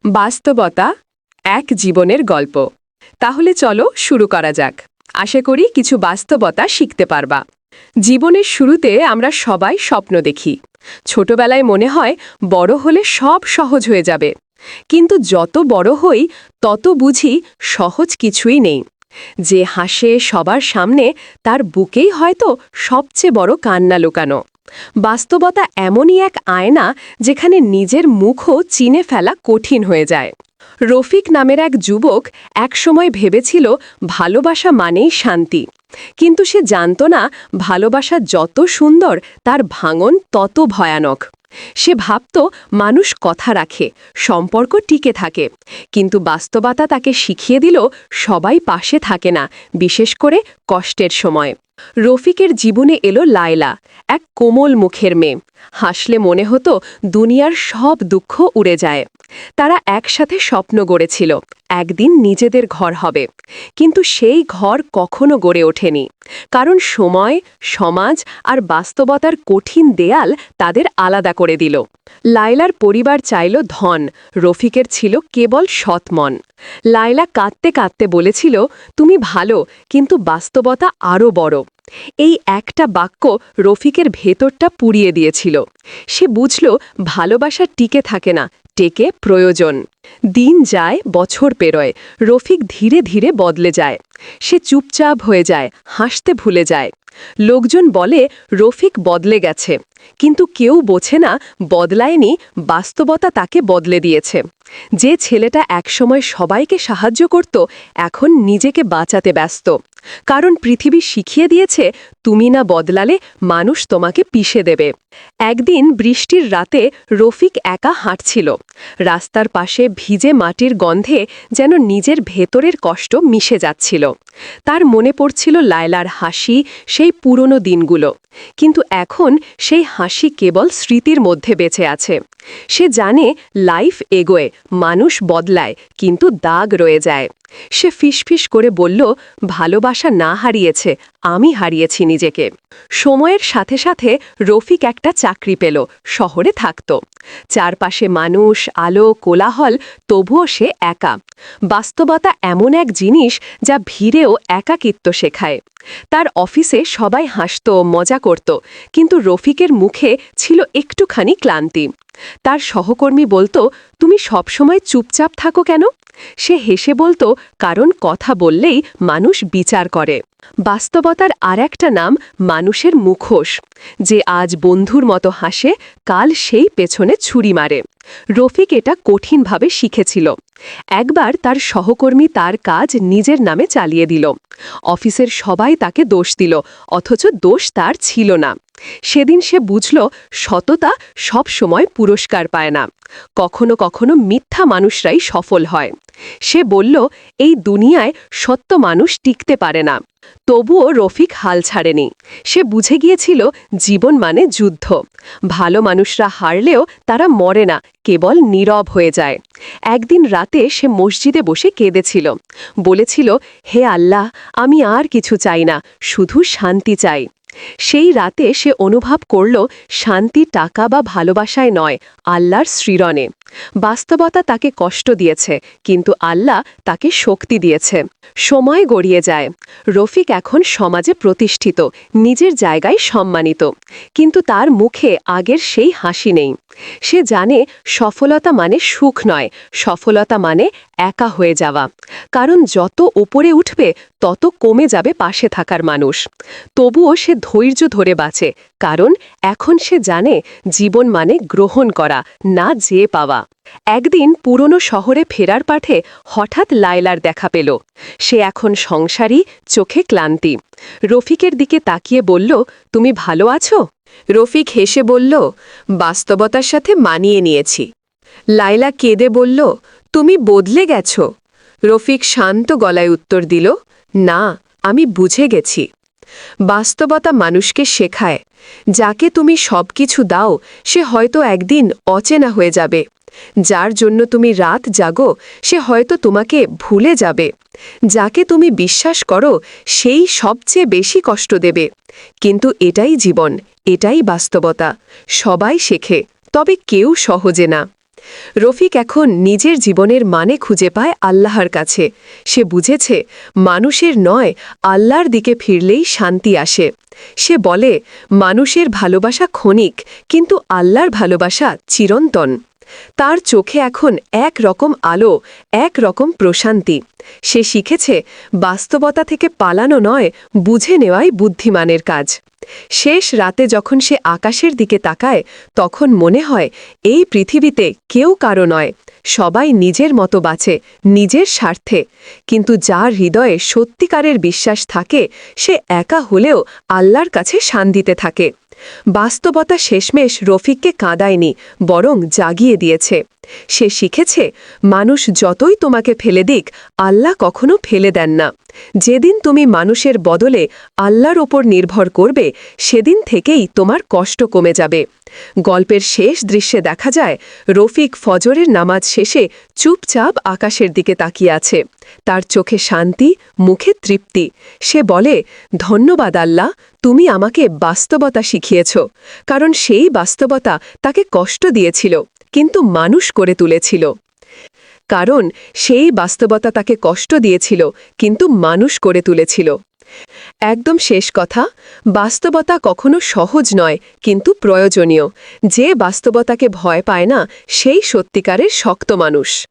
বাস্তবতা এক জীবনের গল্প। তাহলে চলো শুরু করা যাক। আশা করি কিছু বাস্তবতা শিখতে পারবা। জীবনের শুরুতে আমরা সবাই স্বপ্ন দেখি। ছোটবেলায় মনে হয় বড় হলে সব সহজ হয়ে যাবে, কিন্তু যত বড় হই তত বুঝি সহজ কিছুই নেই। যে হাসে সবার সামনে, তার বুকেই হয়তো সবচেয়ে বড় কান্না লুকানো। বাস্তবতা এমনই এক আয়না যেখানে নিজের মুখও চিনে ফেলা কঠিন হয়ে যায়। রফিক নামের এক যুবক একসময় ভেবেছিল ভালোবাসা মানেই শান্তি, কিন্তু সে জানত না ভালোবাসা যত সুন্দর তার ভাঙন তত ভয়ানক। সে ভাবত মানুষ কথা রাখে, সম্পর্ক টিকে থাকে, কিন্তু বাস্তবতা তাকে শিখিয়ে দিল সবাই পাশে থাকে না, বিশেষ করে কষ্টের সময়। রফিকের জীবনে এলো লায়লা, এক কোমল মুখের মেয়ে। হাসলে মনে হতো দুনিয়ার সব দুঃখ উড়ে যায়। তারা একসাথে স্বপ্ন গড়েছিল একদিন নিজেদের ঘর হবে, কিন্তু সেই ঘর কখনো গড়ে ওঠেনি, কারণ সময়, সমাজ আর বাস্তবতার কঠিন দেয়াল তাদের আলাদা করে দিল। লায়লার পরিবার চাইল ধন, রফিকের ছিল কেবল সৎ মন। লায়লা কাঁদতে কাঁদতে বলেছিল, তুমি ভালো, কিন্তু বাস্তবতা আরও বড়। এই একটা বাক্য রফিকের ভেতরটা পুড়িয়ে দিয়েছিল। সে বুঝল ভালোবাসা টিকে থাকে না, টেকে প্রয়োজন। দিন যায়, বছর পেরোয়, রফিক ধীরে ধীরে বদলে যায়। সে চুপচাপ হয়ে যায়, হাসতে ভুলে যায়। লোকজন বলে রফিক বদলে গেছে, কিন্তু কেউ বোঝে না বদলায়নি, বাস্তবতা তাকে বদলে দিয়েছে। যে ছেলেটা একসময় সবাইকে সাহায্য করত, এখন নিজেকে বাঁচাতে ব্যস্ত। কারণ পৃথিবী শিখিয়ে দিয়েছে, তুমি না বদলালে মানুষ তোমাকে পিষে দেবে। একদিন বৃষ্টির রাতে রফিক একা হাঁটছিল। রাস্তার পাশে ভিজে মাটির গন্ধে যেন নিজের ভেতরের কষ্ট মিশে যাচ্ছিল। তার মনে পড়ছিল লায়লার হাসি, সেই পুরনো দিনগুলো। কিন্তু এখন সেই হাসি কেবল স্মৃতির মধ্যে বেঁচে আছে। সে জানে লাইফ এগোয়, মানুষ বদলায়, কিন্তু দাগ রয়ে যায়। সে ফিসফিস করে বলল, ভালোবাসা না হারিয়েছে, আমি হারিয়েছি নিজেকে। সময়ের সাথে সাথে রফিক একটা চাকরি পেল, শহরে থাকত। চারপাশে মানুষ, আলো, কোলাহল, তবুও সে একা। বাস্তবতা এমন এক জিনিস যা ভিড়েও একাকিত্ব শেখায়। তার অফিসে সবাই হাসত, মজা করত, কিন্তু রফিকের মুখে ছিল একটুখানি ক্লান্তি। তার সহকর্মী বলতো, তুমি সবসময় চুপচাপ থাকো কেন? সে হেসে বলতো, কারণ কথা বললেই মানুষ বিচার করে। বাস্তবতার আর একটা নাম মানুষের মুখোশ। যে আজ বন্ধুর মতো হাসে, কাল সেই পেছনে ছুরি মারে। রফিক এটা কঠিনভাবে শিখেছিল। একবার তার সহকর্মী তার কাজ নিজের নামে চালিয়ে দিল। অফিসের সবাই তাকে দোষ দিল, অথচ দোষ তার ছিল না। সেদিন সে বুঝল, সততা সব সময় পুরস্কার পায় না। কখনো কখনো মিথ্যা মানুষরাই সফল হয়। সে বলল, এই দুনিয়ায় সত্য মানুষ টিকতে পারে না। তবুও রফিক হাল ছাড়েনি। সে বুঝে গিয়েছিল জীবন মানে যুদ্ধ। ভালো মানুষরা হারলেও তারা মরে না, কেবল নীরব হয়ে যায়। একদিন রাতে সে মসজিদে বসে কেঁদেছিল। বলেছিল, হে আল্লাহ, আমি আর কিছু চাই না, শুধু শান্তি চাই। সেই রাতে সে অনুভব করল, শান্তি টাকা বা ভালোবাসায় নয়, আল্লাহর সৃজনে। বাস্তবতা তাকে কষ্ট দিয়েছে, কিন্তু আল্লাহ তাকে শক্তি দিয়েছে। সময় গড়িয়ে যায়। রফিক এখন সমাজে প্রতিষ্ঠিত, নিজের জায়গায় সম্মানিত, কিন্তু তার মুখে আগের সেই হাসি নেই। সে জানে সফলতা মানে সুখ নয়, সফলতা মানে একা হয়ে যাওয়া। কারণ যত উপরে উঠবে তত কমে যাবে পাশে থাকার মানুষ। তবুও সে ধৈর্য ধরে বাঁচে, কারণ এখন সে জানে জীবন মানে গ্রহণ করা, না যে পাওয়া। একদিন পুরনো শহরে ফেরার পথে হঠাৎ লায়লার দেখা পেল। সে এখন সংসারী, চোখে ক্লান্তি। রফিকের দিকে তাকিয়ে বলল, তুমি ভালো আছো? রফিক হেসে বলল, বাস্তবতার সাথে মানিয়ে নিয়েছি। লায়লা কেঁদে বলল, তুমি বদলে গেছ। রফিক শান্ত গলায় উত্তর দিল, না, আমি বুঝে গেছি। বাস্তবতা মানুষকে শেখায়, যাকে তুমি সবকিছু দাও সে হয়তো একদিন অচেনা হয়ে যাবে। যার জন্য তুমি রাত জাগো সে হয়তো তোমাকে ভুলে যাবে। যাকে তুমি বিশ্বাস করো সেই সবচেয়ে বেশি কষ্ট দেবে। কিন্তু এটাই জীবন, এটাই বাস্তবতা। সবাই শেখে, তবে কেউ সহজে না। রফিক এখন নিজের জীবনের মানে খুঁজে পায় আল্লাহর কাছে। সে বুঝেছে মানুষের নয়, আল্লাহর দিকে ফিরলেই শান্তি আসে। সে বলে, মানুষের ভালোবাসা ক্ষণিক, কিন্তু আল্লাহর ভালোবাসা চিরন্তন। তার চোখে এখন এক রকম আলো, এক রকম প্রশান্তি। সে শিখেছে বাস্তবতা থেকে পালানো নয়, বুঝে নেওয়াই বুদ্ধিমানের কাজ। শেষ রাতে যখন সে আকাশের দিকে তাকায়, তখন মনে হয় এই পৃথিবীতে কেউ কারো নয়, সবাই নিজের মতো বাঁচে, নিজের স্বার্থে। কিন্তু যার হৃদয়ে সত্যিকারের বিশ্বাস থাকে, সে একা হলেও আল্লাহর কাছে শান্তিতে থাকে। বাস্তবতা শেষমেশ রফিককে কাঁদায়নি, বরং জাগিয়ে দিয়েছে। সে শিখেছে মানুষ যতই তোমাকে ফেলে দিক, আল্লাহ কখনো ফেলে দেন না। যেদিন তুমি মানুষের বদলে আল্লাহর ওপর নির্ভর করবে, সেদিন থেকেই তোমার কষ্ট কমে যাবে। গল্পের শেষ দৃশ্যে দেখা যায় রফিক ফজরের নামাজ শেষে চুপচাপ আকাশের দিকে তাকিয়ে আছে। তার চোখে শান্তি, মুখে তৃপ্তি। সে বলে, ধন্যবাদ আল্লাহ, তুমি আমাকে বাস্তবতা শিখিয়েছ। কারণ সেই বাস্তবতা তাকে কষ্ট দিয়েছিল, কিন্তু মানুষ করে তুলেছিল। কারণ সেই বাস্তবতা তাকে কষ্ট দিয়েছিল, কিন্তু মানুষ করে তুলেছিল। একদম শেষ কথা, বাস্তবতা কখনো সহজ নয়, কিন্তু প্রয়োজনীয়। যে বাস্তবতাকে ভয় পায় না, সেই সত্যিকারের শক্ত মানুষ।